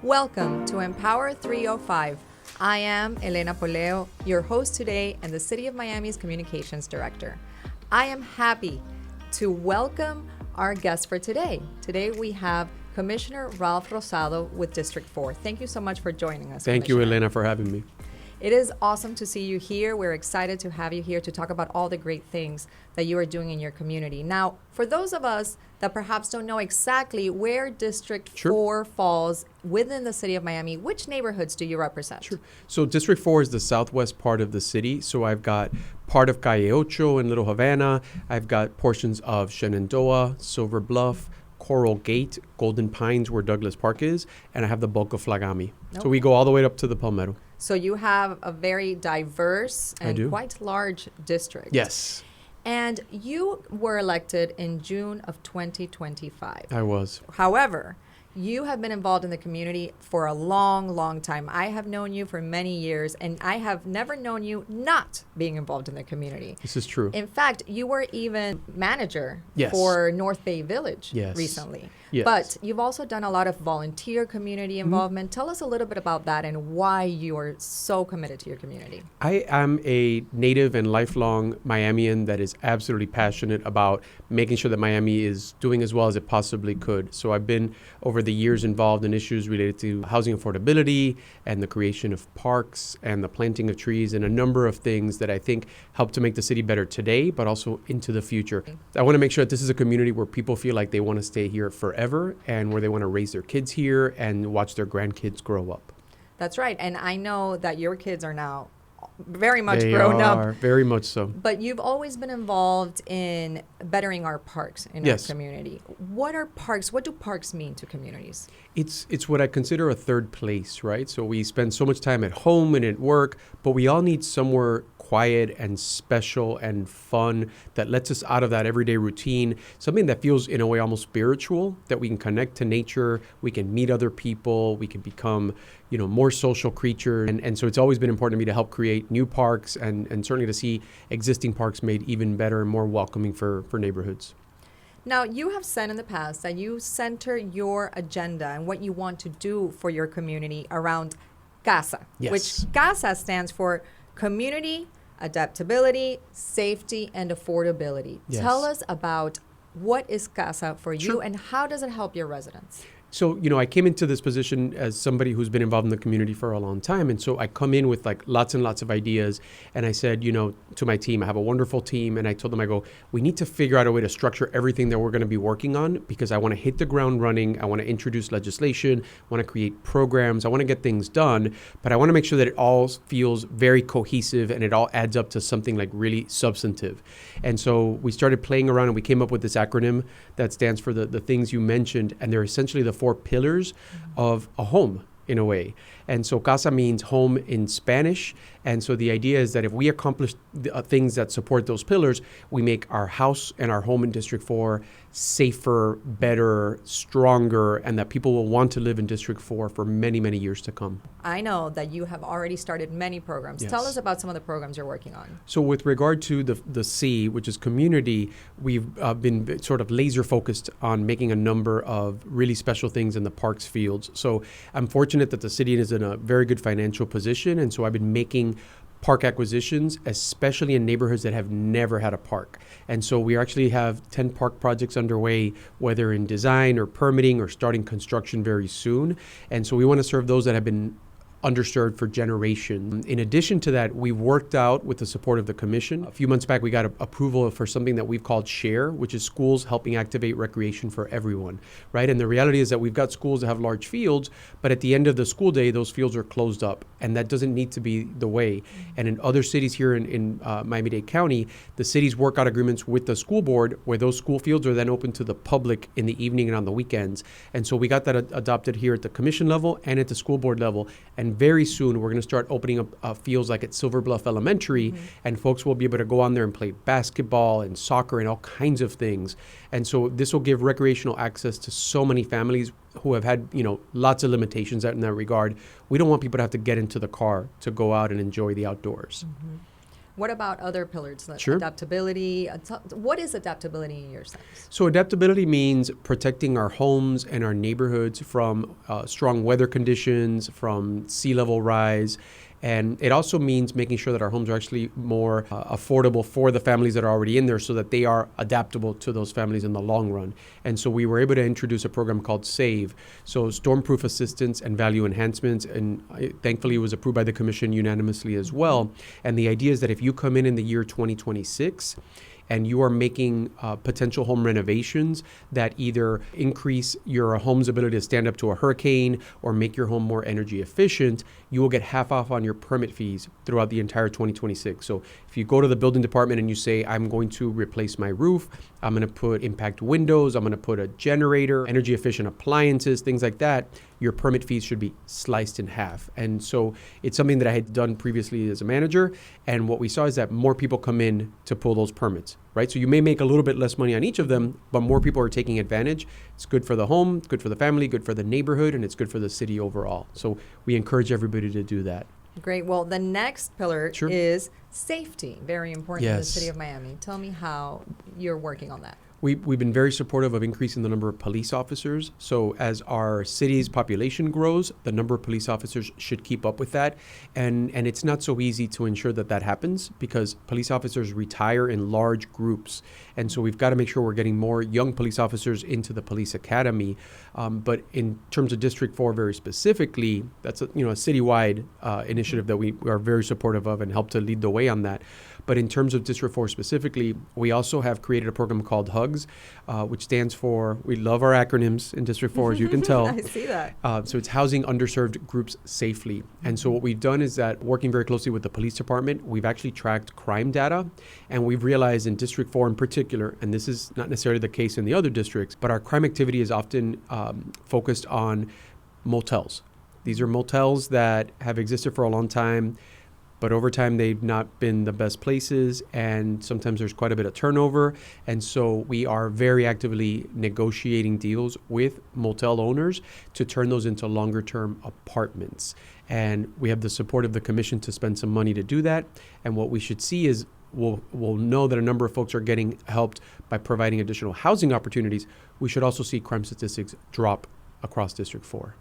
Welcome to Empower 305. I am Elena Poleo, your host today and the City of Miami's Communications Director. I am happy to welcome our guest for today. Today we have Commissioner Ralph Rosado with District 4. Thank you so much for joining us. Thank you, Elena, for having me. It is awesome to see you here. We're excited to have you here to talk about all the great things that you are doing in your community. Now, for those of us that perhaps don't know exactly where District 4 falls within the city of Miami, which neighborhoods do you represent? Sure. So District 4 is the southwest part of the city. So I've got part of Calle Ocho in Little Havana. I've got portions of Shenandoah, Silver Bluff, Coral Gate, Golden Pines, where Douglas Park is, and I have the bulk of Flagami. Okay. So we go all the way up to the Palmetto. So you have a very diverse and quite large district. Yes. And you were elected in June of 2025. I was. However, you have been involved in the community for a long, long time. I have known you for many years, and I have never known you not being involved in the community. This is true. In fact, you were even manager for North Bay Village recently. Yes. But you've also done a lot of volunteer community involvement. Tell us a little bit about that and why you are so committed to your community. I am a native and lifelong Miamian that is absolutely passionate about making sure that Miami is doing as well as it possibly could. So I've been over the years involved in issues related to housing affordability and the creation of parks and the planting of trees and a number of things that I think help to make the city better today, but also into the future. I want to make sure that this is a community where people feel like they want to stay here forever and where they want to raise their kids here and watch their grandkids grow up. That's right. And I know that your kids are now very much grown up. Very much so. But you've always been involved in bettering our parks in our community. What are parks? What do parks mean to communities? It's what I consider a third place, right? So we spend so much time at home and at work, but we all need somewhere quiet and special and fun that lets us out of that everyday routine, something that feels in a way almost spiritual, that we can connect to nature, we can meet other people, we can become, more social creatures. And so it's always been important to me to help create new parks and certainly to see existing parks made even better and more welcoming for neighborhoods. Now, you have said in the past that you center your agenda and what you want to do for your community around CASA, which CASA stands for Community, Adaptability, Safety, and Affordability. Yes. Tell us about what is CASA for you and how does it help your residents? So, I came into this position as somebody who's been involved in the community for a long time. And so I come in with lots and lots of ideas. And I said, to my team, I have a wonderful team. And I told them, we need to figure out a way to structure everything that we're going to be working on because I want to hit the ground running. I want to introduce legislation. I want to create programs. I want to get things done. But I want to make sure that it all feels very cohesive and it all adds up to something really substantive. And so we started playing around and we came up with this acronym that stands for the things you mentioned. And they're essentially the 4 pillars of a home in a way. And so casa means home in Spanish. And so the idea is that if we accomplish the things that support those pillars, we make our house and our home in District 4 safer, better, stronger, and that people will want to live in District 4 for many, many years to come. I know that you have already started many programs. Yes. Tell us about some of the programs you're working on. So with regard to the C, which is community, we've been sort of laser focused on making a number of really special things in the parks fields. So I'm fortunate that the city is in a very good financial position, and so I've been making park acquisitions, especially in neighborhoods that have never had a park. And so we actually have 10 park projects underway, whether in design or permitting or starting construction very soon. And so we want to serve those that have been underserved for generations. In addition to that, we worked out with the support of the commission. A few months back, we got approval for something that we've called SHARE, which is schools helping activate recreation for everyone, right? And the reality is that we've got schools that have large fields, but at the end of the school day, those fields are closed up, and that doesn't need to be the way. And in other cities here in Miami-Dade County, the cities work out agreements with the school board where those school fields are then open to the public in the evening and on the weekends. And so we got that adopted here at the commission level and at the school board level. And very soon, we're going to start opening up fields like at Silver Bluff Elementary, and folks will be able to go on there and play basketball and soccer and all kinds of things. And so this will give recreational access to so many families who have had, lots of limitations in that regard. We don't want people to have to get into the car to go out and enjoy the outdoors. What about other pillars? Like Sure. adaptability. What is adaptability in your sense? So adaptability means protecting our homes and our neighborhoods from strong weather conditions, from sea level rise. And it also means making sure that our homes are actually more affordable for the families that are already in there so that they are adaptable to those families in the long run. And so we were able to introduce a program called SAVE, so storm-proof assistance and value enhancements. And thankfully, it was approved by the commission unanimously as well. And the idea is that if you come in the year 2026, and you are making potential home renovations that either increase your home's ability to stand up to a hurricane or make your home more energy efficient, you will get half off on your permit fees throughout the entire 2026. So if you go to the building department and you say, I'm going to replace my roof, I'm going to put impact windows, I'm going to put a generator, energy efficient appliances, things like that, your permit fees should be sliced in half. And so it's something that I had done previously as a manager. And what we saw is that more people come in to pull those permits, right? So you may make a little bit less money on each of them, but more people are taking advantage. It's good for the home, good for the family, good for the neighborhood, and it's good for the city overall. So we encourage everybody to do that. Great. Well, the next pillar Sure. is safety. Very important in the Yes. city of Miami. Tell me how you're working on that. We've been very supportive of increasing the number of police officers. So as our city's population grows, the number of police officers should keep up with that. And it's not so easy to ensure that that happens because police officers retire in large groups. And so we've got to make sure we're getting more young police officers into the police academy. But in terms of District 4 very specifically, that's a citywide initiative that we are very supportive of and help to lead the way on that. But in terms of District 4 specifically, we also have created a program called HUGS, which stands for, we love our acronyms in District 4, as you can tell. I see that. So it's Housing Underserved Groups Safely. And so what we've done is that working very closely with the police department, we've actually tracked crime data. And we've realized in District 4 in particular, and this is not necessarily the case in the other districts, but our crime activity is often focused on motels. These are motels that have existed for a long time, but over time, they've not been the best places, and sometimes there's quite a bit of turnover. And so we are very actively negotiating deals with motel owners to turn those into longer-term apartments. And we have the support of the commission to spend some money to do that. And what we should see is we'll know that a number of folks are getting helped by providing additional housing opportunities. We should also see crime statistics drop across District 4.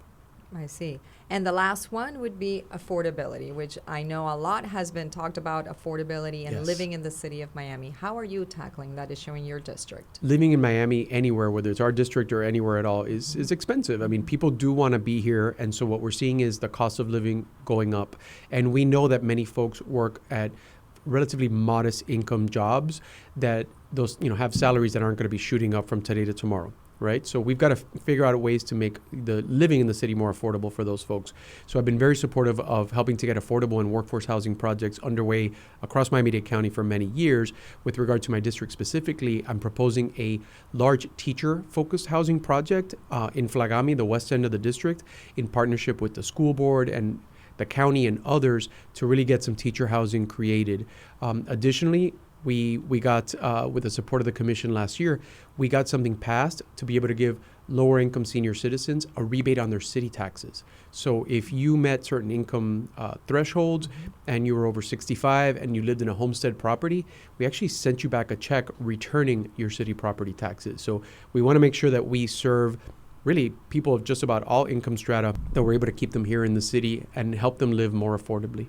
I see. And the last one would be affordability, which I know a lot has been talked about, affordability and Yes. living in the city of Miami. How are you tackling that issue in your district? Living in Miami anywhere, whether it's our district or anywhere at all, is expensive. I mean, people do want to be here. And so what we're seeing is the cost of living going up. And we know that many folks work at relatively modest income jobs that those, have salaries that aren't going to be shooting up from today to tomorrow. Right? So we've got to figure out ways to make the living in the city more affordable for those folks. So I've been very supportive of helping to get affordable and workforce housing projects underway across Miami-Dade County for many years. With regard to my district specifically, I'm proposing a large teacher-focused housing project in Flagami, the west end of the district, in partnership with the school board and the county and others to really get some teacher housing created. Additionally, we got, with the support of the commission last year, we got something passed to be able to give lower income senior citizens a rebate on their city taxes. So if you met certain income thresholds and you were over 65 and you lived in a homestead property, we actually sent you back a check returning your city property taxes. So we want to make sure that we serve really people of just about all income strata, that we're able to keep them here in the city and help them live more affordably.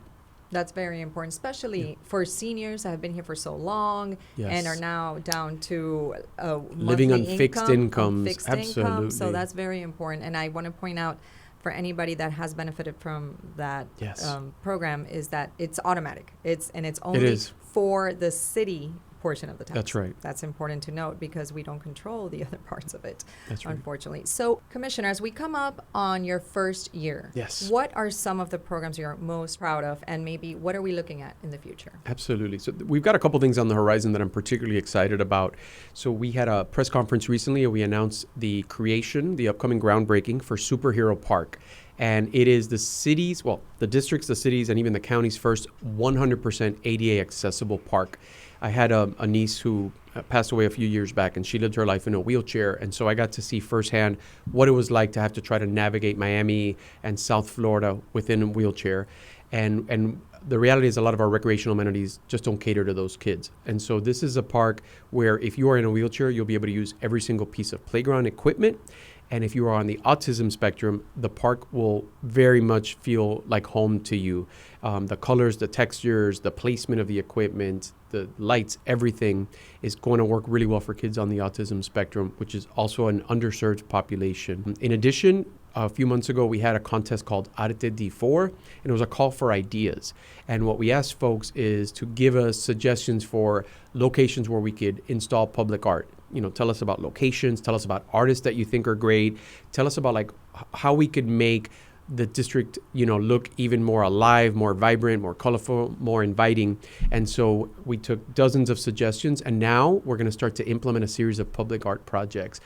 That's very important, especially for seniors that have been here for so long Yes. and are now down to Living on monthly fixed incomes. fixed income. So Absolutely. that's very important. And I want to point out for anybody that has benefited from that Yes. program is that it's automatic. It's only is. for the city portion of the tax. That's right. That's important to note because we don't control the other parts of it, That's right. unfortunately. So, Commissioner, as we come up on your first year, Yes. what are some of the programs you're most proud of, and maybe what are we looking at in the future? Absolutely. So we've got a couple things on the horizon that I'm particularly excited about. So we had a press conference recently and we announced the upcoming groundbreaking for Superhero Park. And it is the city's, well, the district's, the city's, and even the county's first 100% ADA accessible park. I had a niece who passed away a few years back, and she lived her life in a wheelchair. And so I got to see firsthand what it was like to have to try to navigate Miami and South Florida within a wheelchair. And the reality is a lot of our recreational amenities just don't cater to those kids. And so this is a park where if you are in a wheelchair, you'll be able to use every single piece of playground equipment. And if you are on the autism spectrum, the park will very much feel like home to you. The colors, the textures, the placement of the equipment, the lights, everything is going to work really well for kids on the autism spectrum, which is also an underserved population. In addition, a few months ago, we had a contest called Arte D4, and it was a call for ideas. And what we asked folks is to give us suggestions for locations where we could install public art. You know, tell us about locations, tell us about artists that you think are great, tell us about like how we could make the district, you know, look even more alive, more vibrant, more colorful, more inviting. And so we took dozens of suggestions, and now we're going to start to implement a series of public art projects,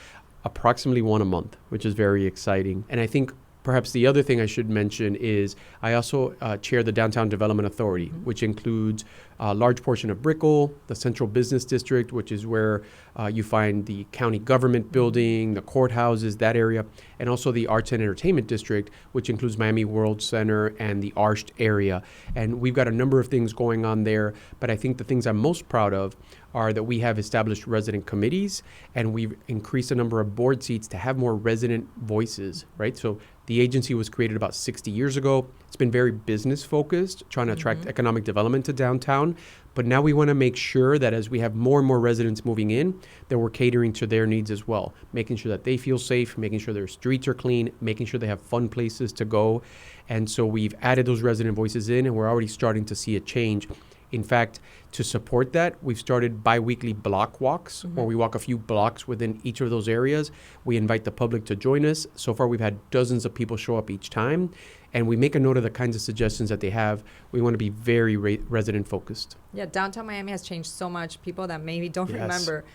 approximately one a month, which is very exciting. And I think perhaps the other thing I should mention is I also chair the Downtown Development Authority, which includes a large portion of Brickell, the Central Business District, which is where you find the county government building, the courthouses, that area, and also the Arts and Entertainment District, which includes Miami World Center and the Arsht area. And we've got a number of things going on there, but I think the things I'm most proud of are that we have established resident committees, and we've increased the number of board seats to have more resident voices, right? So the agency was created about 60 years ago. It's been very business focused, trying to attract economic development to downtown. But now we want to make sure that as we have more and more residents moving in, that we're catering to their needs as well, making sure that they feel safe, making sure their streets are clean, making sure they have fun places to go. And so we've added those resident voices in, and we're already starting to see a change. In fact, to support that, we've started bi-weekly block walks, where we walk a few blocks within each of those areas. We invite the public to join us. So far, we've had dozens of people show up each time, and we make a note of the kinds of suggestions that they have. We want to be very resident focused. Yeah, downtown Miami has changed so much. People that maybe don't remember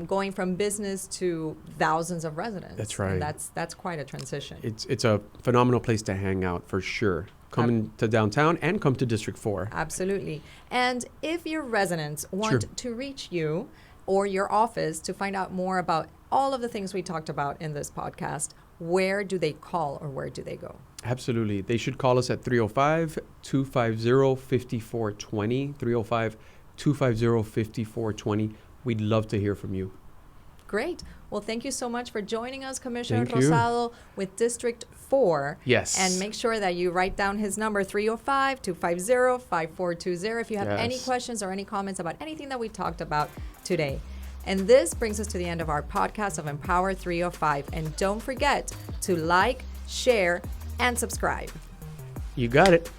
going from business to thousands of residents. That's right. And that's quite a transition. It's a phenomenal place to hang out for sure. Come to downtown and come to District 4. Absolutely. And if your residents want to reach you or your office to find out more about all of the things we talked about in this podcast, where do they call or where do they go? Absolutely. They should call us at 305-250-5420, 305-250-5420. We'd love to hear from you. Great. Well, thank you so much for joining us, Commissioner Thank you. Rosado with District 4. Yes. And make sure that you write down his number, 305-250-5420, if you have any questions or any comments about anything that we talked about today. And this brings us to the end of our podcast of Empower 305. And don't forget to like, share, and subscribe. You got it.